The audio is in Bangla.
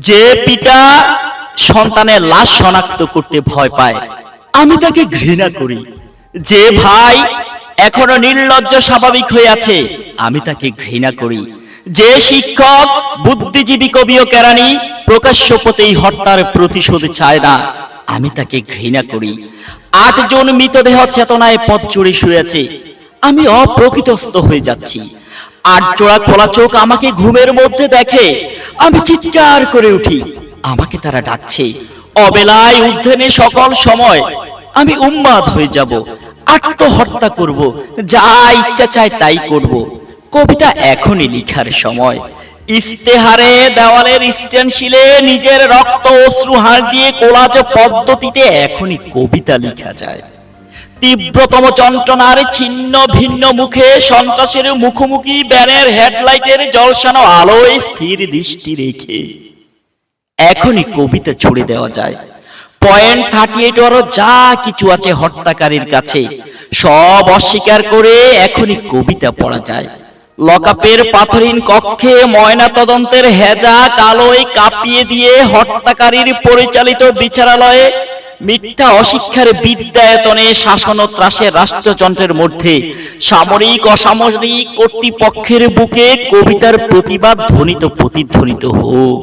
যে পিতা সন্তানের লাশ শনাক্ত করতে ভয় পায় আমি তাকে ঘৃণা করি। যে ভাই এখনো নির্লজ্জ স্বাভাবিক হয়ে আছে আমি তাকে ঘৃণা করি। যে শিক্ষক বুদ্ধিজীবী কবি ও কেরানি প্রকাশ্য পথেই হত্যার প্রতিশোধ চায় না আমি তাকে ঘৃণা করি। ৮ জন মৃতদেহ চেতনায় পথ জুড়ে শুয়ে আছে, আমি অপ্রকৃতস্থ হয়ে যাচ্ছি। ৮ জোড়া খোলা চোখ আমাকে ঘুমের মধ্যে দেখে, আমি চিৎকার করে উঠি, আমাকে তারা ডাকছে। অবেলায় উদ্যানে সকল সময় আমি উন্মাদ হয়ে যাব, আত্মহত্যা করব, যা ইচ্ছা চায় তাই করব। কবিতা এখনই লিখার সময়। ইস্তেহারে দেওয়ালের স্টেনশিলে নিজের রক্ত অশ্রু হাড় দিয়ে কোলাজ পদ্ধতিতে এখনই কবিতা লিখা যায়। তীব্রতম যন্ত্রণার ছিন্ন ভিন্ন মুখে সন্ত্রাসের মুখোমুখি ব্যানের হেডলাইটের জলসানো আলোয় স্থির দৃষ্টি রেখে এখনই কবিতা ছুড়ে দেওয়া যায়। পয়েন্ট 38 আরো যা কিছু আছে হত্যাকারীর কাছে সব অস্বীকার করে এখনই কবিতা পড়া যায়। লকআপের পাথরহীন কক্ষে ময়না তদন্তের হেজা কালোয় কাঁপিয়ে দিয়ে হত্যাকারীর পরিচালিত বিচারালয়ে মিথ্যা অশিক্ষার বিদ্যায়তনে শাসন ও ত্রাসের রাষ্ট্রযন্ত্রের মধ্যে সামরিক অসামরিক কর্তৃপক্ষের বুকে কবিতার প্রতিবাদ ধ্বনিত প্রতিধ্বনিত হোক।